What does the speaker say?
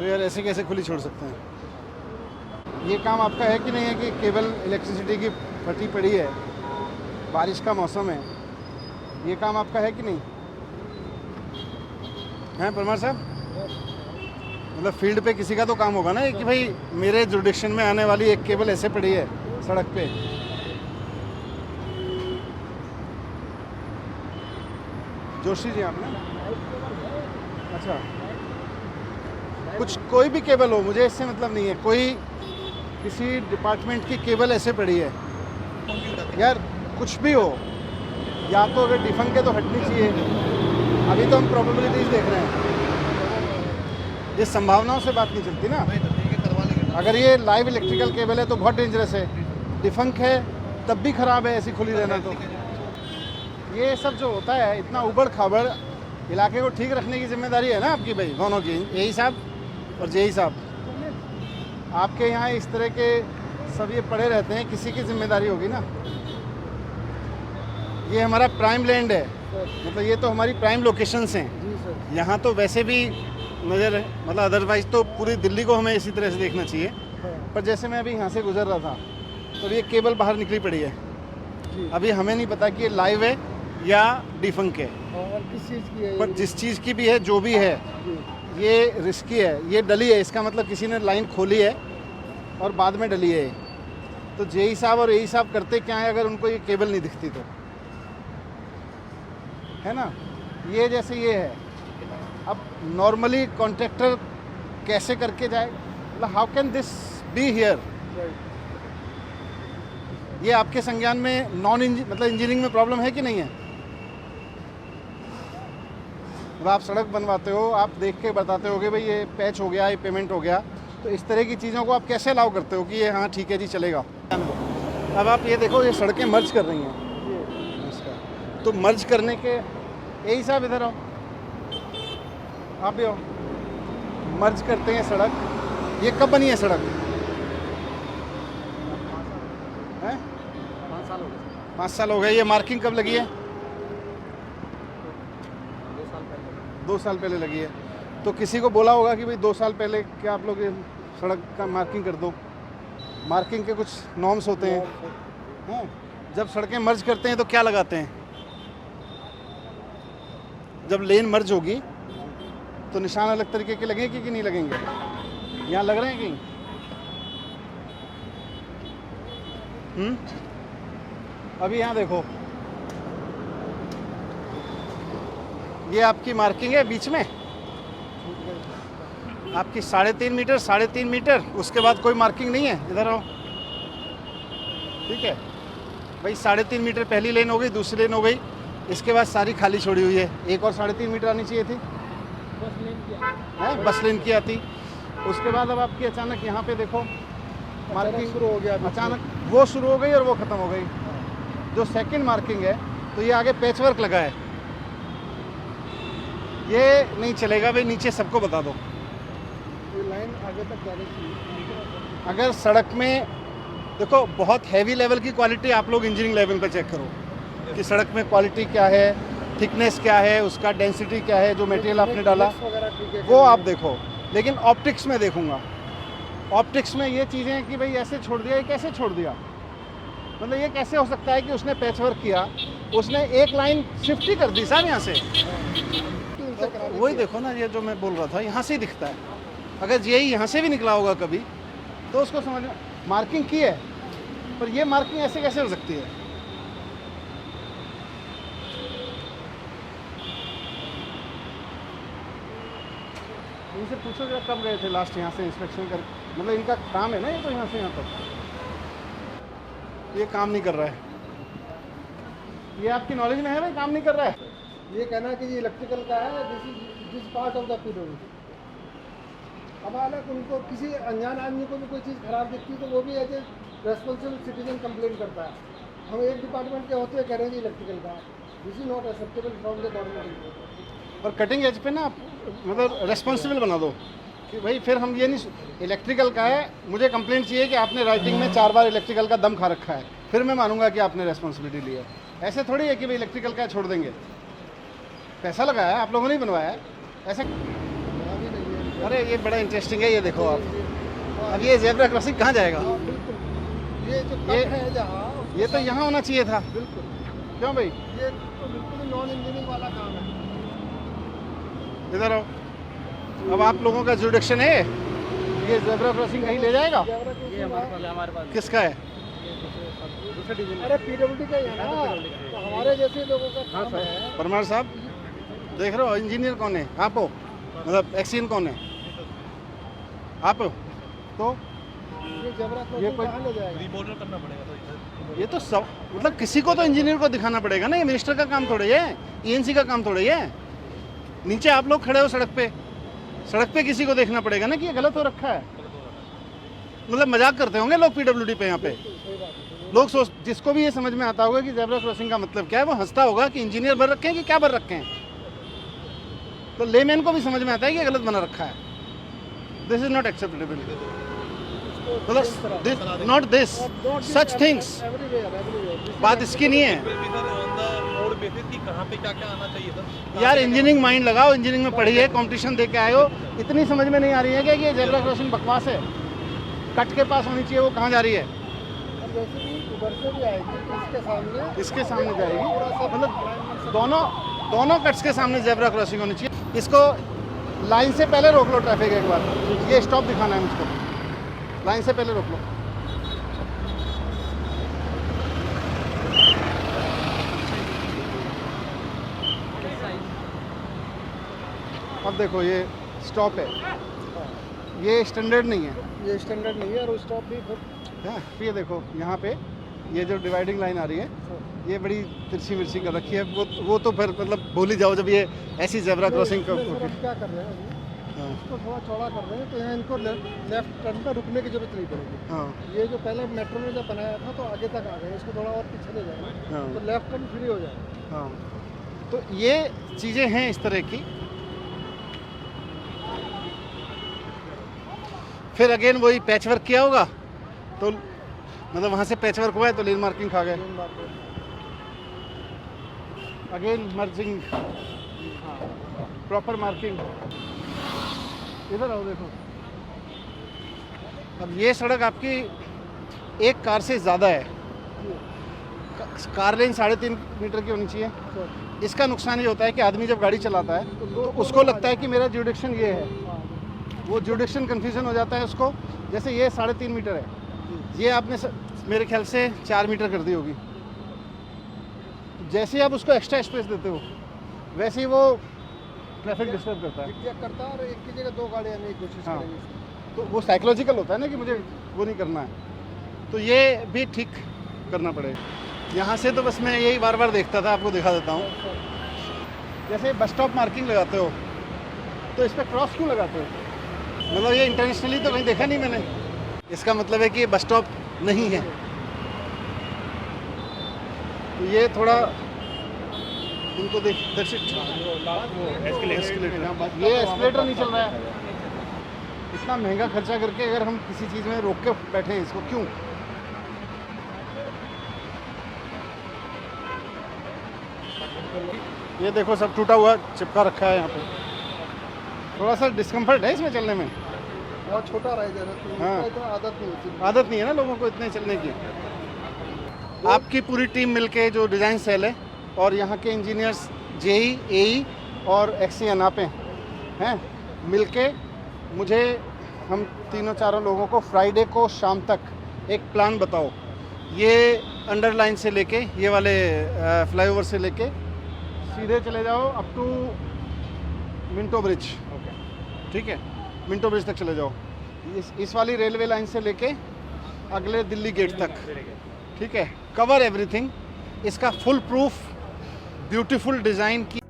तो यार ऐसे कैसे खुली छोड़ सकते हैं? ये काम आपका है कि नहीं है कि केबल इलेक्ट्रिसिटी की फटी पड़ी है, बारिश का मौसम है, ये काम आपका है कि नहीं है परमार साहब? मतलब फील्ड पे किसी का तो काम होगा ना कि भाई मेरे जुरिडिक्शन में आने वाली एक केबल ऐसे पड़ी है सड़क पे। जोशी जी आपने? अच्छा, कुछ कोई भी केबल हो, मुझे इससे मतलब नहीं है, कोई किसी डिपार्टमेंट की केबल ऐसे पड़ी है यार, कुछ भी हो, या तो अगर डिफंक है तो हटनी चाहिए। अभी तो हम प्रोबेबिलिटीज देख रहे हैं, ये संभावनाओं से बात नहीं चलती ना। अगर ये लाइव इलेक्ट्रिकल केबल है तो बहुत डेंजरस है, डिफंक है तब भी ख़राब है ऐसी खुली रहना। तो ये सब जो होता है इतना उबड़ खाबड़, इलाके को ठीक रखने की जिम्मेदारी है ना आपकी भाई, दोनों की, यही साहब और जेई साहब। आपके यहाँ इस तरह के सब ये पड़े रहते हैं, किसी की जिम्मेदारी होगी ना। ये हमारा प्राइम लैंड है, मतलब ये तो हमारी प्राइम लोकेशंस हैं। यहाँ तो वैसे भी नज़र है, मतलब अदरवाइज़ तो पूरी दिल्ली को हमें इसी तरह से देखना चाहिए। पर जैसे मैं अभी यहाँ से गुजर रहा था तो ये केबल बाहर निकली पड़ी है, अभी हमें नहीं पता कि ये लाइव है या डिफंक है, और किस चीज़ की है, पर जिस चीज़ की भी है, जो भी है, ये रिस्की है, ये डली है, इसका मतलब किसी ने लाइन खोली है और बाद में डली है। तो जेई साहब और एई साहब करते क्या है अगर उनको ये केबल नहीं दिखती तो, है ना। ये जैसे ये है, अब नॉर्मली कॉन्ट्रैक्टर कैसे करके जाए, मतलब how can this be here. ये आपके संज्ञान में मतलब इंजीनियरिंग में प्रॉब्लम है कि नहीं है? मतलब आप सड़क बनवाते हो, आप देख के बताते हो कि भाई ये पैच हो गया, ये पेमेंट हो गया, तो इस तरह की चीज़ों को आप कैसे अलाउ करते हो कि ये हाँ ठीक है जी चलेगा। अब आप ये देखो, ये सड़कें मर्ज कर रही हैं इसका, तो मर्ज करने के, यही साहब इधर आओ, आप भी आओ, मर्ज करते हैं सड़क। ये कब बनी है सड़क? 5 साल हो गए। ये मार्किंग कब लगी है? 2 साल पहले लगी है। तो किसी को बोला होगा कि भाई 2 साल पहले क्या आप लोग ये सड़क का मार्किंग कर दो। मार्किंग के कुछ नॉर्म्स होते हैं। जब सड़कें मर्ज करते हैं तो क्या लगाते हैं? जब लेन मर्ज होगी तो निशान अलग तरीके के लगेंगे कि नहीं लगेंगे? यहाँ लग रहे हैं कहीं? अभी यहाँ देखो, ये आपकी मार्किंग है बीच में, आपकी 3.5 मीटर, उसके बाद कोई मार्किंग नहीं है। इधर आओ, ठीक है भाई, 3.5 मीटर पहली लेन हो गई, दूसरी लेन हो गई, इसके बाद सारी खाली छोड़ी हुई है। एक और 3.5 मीटर आनी चाहिए थी, बस लेन की आती। उसके बाद अब आपकी अचानक यहाँ पे देखो मार्किंग शुरू हो गया, अचानक वो शुरू हो गई और वो ख़त्म हो गई। जो सेकंड मार्किंग है तो ये आगे पैच वर्क लगा है, ये नहीं चलेगा भाई, नीचे सबको बता दो। ये लाइन आगे तक जानी चाहिए। अगर सड़क में देखो, बहुत हैवी लेवल की क्वालिटी आप लोग इंजीनियरिंग लेवल पे चेक करो कि सड़क में क्वालिटी क्या है, थिकनेस क्या है, उसका डेंसिटी क्या है, जो मटेरियल आपने डाला वो आप देखो। लेकिन ऑप्टिक्स में देखूंगा, ऑप्टिक्स में ये चीज़ें हैं कि भाई ऐसे छोड़ दिया, ये कैसे छोड़ दिया, मतलब ये कैसे हो सकता है कि उसने पैच वर्क किया, उसने एक लाइन शिफ्ट ही कर दी साहब यहाँ से। वही देखो ना, ये जो मैं बोल रहा था, यहाँ से ही दिखता है। अगर यही यहाँ से भी निकला होगा कभी तो उसको समझ में, मार्किंग की है, पर ये मार्किंग ऐसे कैसे हो सकती है? इनसे पूछो जरा कब गए थे लास्ट यहाँ से इंस्पेक्शन कर, मतलब इनका काम है ना ये, तो यहाँ से यहाँ तक ये काम नहीं कर रहा है। ये आपकी नॉलेज में है भाई, काम नहीं कर रहा है? ये कहना कि ये इलेक्ट्रिकल का है, this part of the PW. अब हालांकि उनको किसी अनजान आदमी को भी कोई चीज़ खराब दिखती है तो वो भी as a responsible citizen complaint करता है। हम एक डिपार्टमेंट के होते कह रहे हैं इलेक्ट्रिकल का, this is not acceptable from the government. और कटिंग एज पे ना मतलब रेस्पॉन्सिबल बना दो कि भाई फिर हम ये नहीं, इलेक्ट्रिकल का है, मुझे कंप्लेंट चाहिए कि आपने राइटिंग में 4 बार इलेक्ट्रिकल का दम खा रखा है, फिर मैं मानूंगा कि आपने रेस्पॉन्सिबिलिटी ली है। ऐसे थोड़ी है कि भाई इलेक्ट्रिकल का छोड़ देंगे, पैसा लगाया है आप लोगों ने ही बनवाया है, ऐसे अरे ये बड़ा इंटरेस्टिंग है, ये देखो आप। अब ये जेब्रा क्रॉसिंग कहाँ जाएगा? हाँ, बिल्कुल। ये जो ये- कट है जहाँ, ये तो यहाँ होना चाहिए था। बिल्कुल, क्यों भाई? ये तो बिल्कुल नॉन इंजीनियरिंग वाला काम है। इधर आओ। अब आप लोगों का जुडिक्शन है, ये जेब्रा क्रॉसिंग कहीं ले जाएगा? जेब्रा क्रॉसिंग हमारे पास किसका है? दूसरे डिवीजन अरे पीडब्ल्यूडी का ही है ना, तो हमारे जैसे लोगों का काम है। परमार साहब देख रहे हो, इंजीनियर कौन है? आप हो, मतलब एक्सीन कौन है? आप हो। तो ये जेब्रा ये क्रॉसिंग कोई- कहाँ ले जाएगा? रिमॉडल करना पड़ेगा तो इधर ये तो सब मतलब किसी को तो इंजीनियर को दिखाना पड़ेगा ना, ये मिनिस्टर का काम थोड़ा है, ईएनसी का काम थोड़ा है। नीचे आप लोग खड़े हो सड़क पे किसी को देखना पड़ेगा ना कि ये गलत हो रखा है। मतलब मजाक करते होंगे लोग पीडब्ल्यूडी पे यहाँ पे। सही बात है। लोग सोच, जिसको भी ये समझ में आता होगा कि जेब्रा क्रॉसिंग का मतलब क्या है, वो हंसता होगा कि इंजीनियर भर रखे हैं कि क्या भर रखे हैं। तो लेमैन को भी समझ में आता है कि ये गलत बना रखा है। दिस इज नॉट एक्सेप्टेबल, मतलब not this such things. Everywhere बात इसकी नहीं है ऑन द रोड बेसिस कि कहाँ पे क्या क्या आना चाहिए था। यार। इंजीनियरिंग माइंड लगाओ, इंजीनियरिंग में पढ़ी है, कंपटीशन दे के आए हो, इतनी समझ में नहीं आ रही है कि ये जेब्रा क्रॉसिंग बकवास है, कट के पास होनी चाहिए, वो कहाँ जा रही है? अब जैसे भी उधर से भी आएगी तो इसके सामने जाएगी, मतलब दोनों कट्स के सामने जेब्रा क्रॉसिंग होनी चाहिए। इसको लाइन से पहले रोक लो ट्रैफिक एक बार, ये स्टॉप दिखाना है मुझको, लाइन से पहले रोक लो। अब देखो ये स्टॉप है, ये स्टैंडर्ड नहीं है। ये स्टैंडर्ड नहीं है और स्टॉप भी हाँ, ये देखो यहाँ पे ये जो डिवाइडिंग लाइन आ रही है, ये बड़ी तिरछी मिर्ची कर रखी है। वो तो फिर मतलब भूल ही जाओ जब ये ऐसी जेब्रा क्रॉसिंग कर। क्या कर रहे हैं अभी, हाँ इसको थोड़ा चौड़ा कर रहे हैं तो यहाँ इनको लेफ्ट टर्न पर रुकने की जरूरत नहीं पड़ेगी। हाँ ये जो पहले मेट्रो में जब बनाया था तो आगे तक आ गए, इसको थोड़ा और पीछे ले जाएंगे हाँ तो लेफ्ट टर्न फ्री हो जाएगा। हाँ। तो ये चीज़ें हैं इस तरह की। फिर अगेन वही पैच वर्क किया होगा, तो मतलब वहाँ से पैच वर्क हुआ है तो लेन मार्किंग खा गए। मेन बात है। Again merging, proper marking. इधर आओ देखो, अब ये सड़क आपकी एक कार से ज़्यादा है, कार लेन 3.5 मीटर की होनी चाहिए। इसका नुकसान ये होता है कि आदमी जब गाड़ी चलाता है तो उसको लगता है कि मेरा जुडिक्शन ये है, वो जुडिक्शन कन्फ्यूजन हो जाता है उसको। जैसे ये 3.5 मीटर है, ये आपने मेरे ख्याल से 4 मीटर कर दी होगी। जैसे ही आप उसको एक्स्ट्रा स्पेस देते हो वैसे ही वो ट्रैफिक डिस्टर्ब करता है। चेक करता है और एक की जगह दो गाड़ियाँ आने की कोशिश हाँ। करेंगे। तो वो साइकोलॉजिकल होता है ना कि मुझे वो नहीं करना है, तो ये भी ठीक करना पड़ेगा। यहाँ से तो बस मैं यही बार बार देखता था, आपको दिखा देता हूँ। जैसे बस स्टॉप मार्किंग लगाते हो तो इस पर क्रॉस क्यों लगाते हो? मतलब ये इंटरनेशनली तो कहीं देखा नहीं मैंने। इसका मतलब है कि ये बस स्टॉप नहीं है। तो ये थोड़ा इनको देख, ये एस्केलेटर नहीं चल रहा है। इतना महंगा खर्चा करके अगर हम किसी चीज़ में रोक के बैठे हैं, इसको क्यों? ये देखो सब टूटा हुआ चिपका रखा है यहाँ पे। थोड़ा सा डिस्कम्फर्ट है इसमें चलने में। बहुत छोटा रह जा रहा है तो हाँ। इसका इतना आदत नहीं होती। आदत नहीं है ना लोगों को इतने चलने की। आपकी पूरी टीम मिलके जो डिज़ाइन सेल है और यहाँ के इंजीनियर्स जेई, एई और एक्सीएन आप हैं मिलके मुझे, हम तीनों चारों लोगों को फ्राइडे को शाम तक एक प्लान बताओ। ये अंडरलाइन से लेके, ये वाले फ्लाईओवर से लेके सीधे चले जाओ अप टू मिंटो ब्रिज। ठीक है, मिंटो ब्रिज तक चले जाओ। इस वाली रेलवे लाइन से लेके अगले दिल्ली गेट तक। ठीक है, कवर एवरीथिंग। इसका फुल प्रूफ ब्यूटीफुल डिज़ाइन की